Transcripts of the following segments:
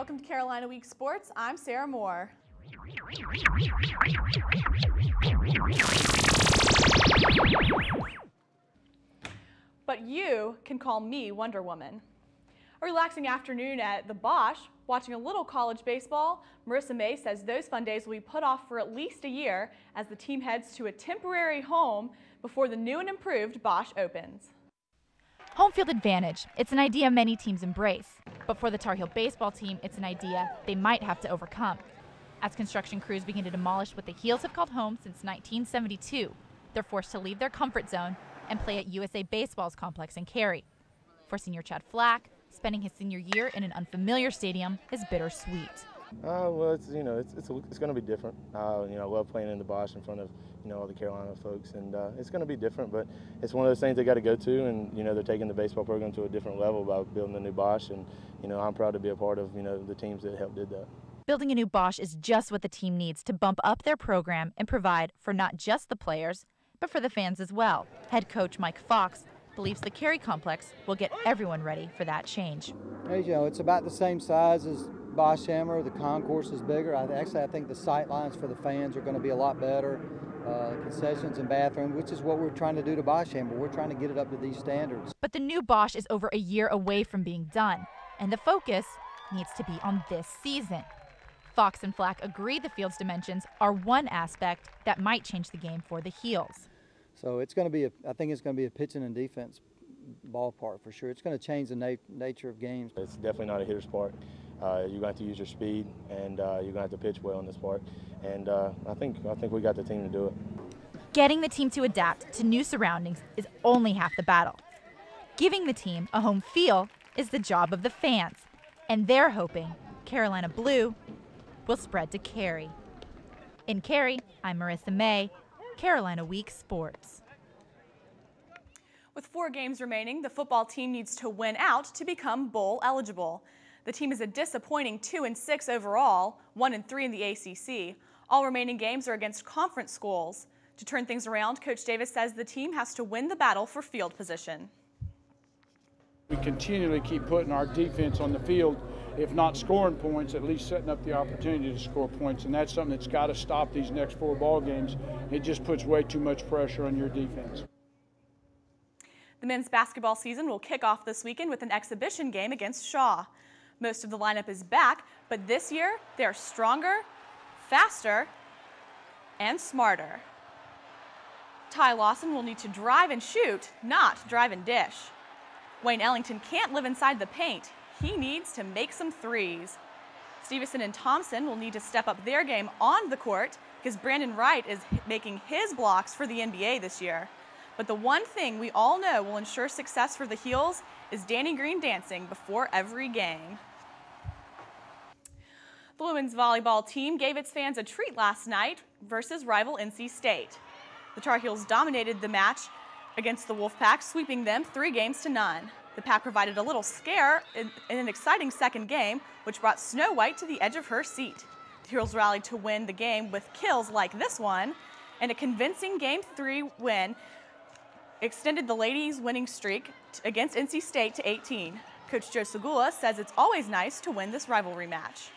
Welcome to Carolina Week Sports. I'm Sarah Moore. But you can call me Wonder Woman. A relaxing afternoon at the Bosch, watching a little college baseball, Marissa May says those fun days will be put off for at least a year as the team heads to a temporary home before the new and improved Bosch opens. Home field advantage. It's an idea many teams embrace. But for the Tar Heel baseball team, it's an idea they might have to overcome. As construction crews begin to demolish what the Heels have called home since 1972, they're forced to leave their comfort zone and play at USA Baseball's complex in Cary. For senior Chad Flack, spending his senior year in an unfamiliar stadium is bittersweet. Well, it's going to be different. I love playing in the Bosch in front of all the Carolina folks, and it's going to be different. But it's one of those things they got to go to, and they're taking the baseball program to a different level by building the new Bosch, and I'm proud to be a part of the teams that helped did that. Building a new Bosch is just what the team needs to bump up their program and provide for not just the players, but for the fans as well. Head coach Mike Fox believes the Cary complex will get everyone ready for that change. It's about the same size as Bosch Hammer. The concourse is bigger. I think the sight lines for the fans are going to be a lot better. Concessions and bathrooms, which is what we're trying to do to Bosch Hammer. We're trying to get it up to these standards. But the new Bosch is over a year away from being done, and the focus needs to be on this season. Fox and Flack agree the field's dimensions are one aspect that might change the game for the Heels. So it's going to be, I think it's going to be a pitching and defense ballpark for sure. It's going to change the nature of games. It's definitely not a hitter's park. You're going to have to use your speed, and you're going to have to pitch well in this park. And I think we got the team to do it. Getting the team to adapt to new surroundings is only half the battle. Giving the team a home feel is the job of the fans, and they're hoping Carolina Blue will spread to Cary. In Cary, I'm Marissa May, Carolina Week Sports. With 4 games remaining, the football team needs to win out to become bowl eligible. The team is a disappointing 2-6 overall, 1-3 in the ACC. All remaining games are against conference schools. To turn things around, Coach Davis says the team has to win the battle for field position. We continually keep putting our defense on the field, if not scoring points, at least setting up the opportunity to score points, and that's something that's got to stop these next 4 ball games. It just puts way too much pressure on your defense. The men's basketball season will kick off this weekend with an exhibition game against Shaw. Most of the lineup is back, but this year they're stronger, faster, and smarter. Ty Lawson will need to drive and shoot, not drive and dish. Wayne Ellington can't live inside the paint. He needs to make some threes. Stevenson and Thompson will need to step up their game on the court because Brandon Wright is making his blocks for the NBA this year. But the one thing we all know will ensure success for the Heels is Danny Green dancing before every game. The women's volleyball team gave its fans a treat last night versus rival NC State. The Tar Heels dominated the match against the Wolfpack, sweeping them 3-0. The Pack provided a little scare in an exciting second game, which brought Snow White to the edge of her seat. The Heels rallied to win the game with kills like this one, and a convincing Game 3 win extended the ladies' winning streak against NC State to 18. Coach Joe Segula says it's always nice to win this rivalry match.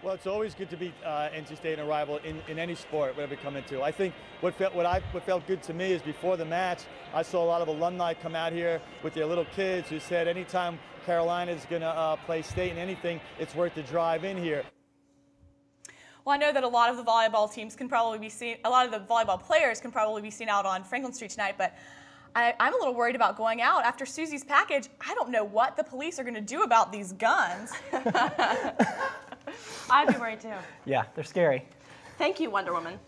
Well, it's always good to beat NC State and a rival in any sport, whatever you come into. I think what felt good to me is before the match, I saw a lot of alumni come out here with their little kids who said anytime Carolina is going to play state in anything, it's worth the drive in here. Well, I know that a lot of the volleyball teams can probably be seen, a lot of the volleyball players can probably be seen out on Franklin Street tonight, but I'm a little worried about going out. After Susie's package, I don't know what the police are going to do about these guns. I'd be worried too. Yeah, they're scary. Thank you, Wonder Woman.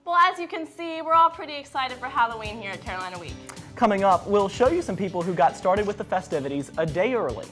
Well, as you can see, we're all pretty excited for Halloween here at Carolina Week. Coming up, we'll show you some people who got started with the festivities a day early.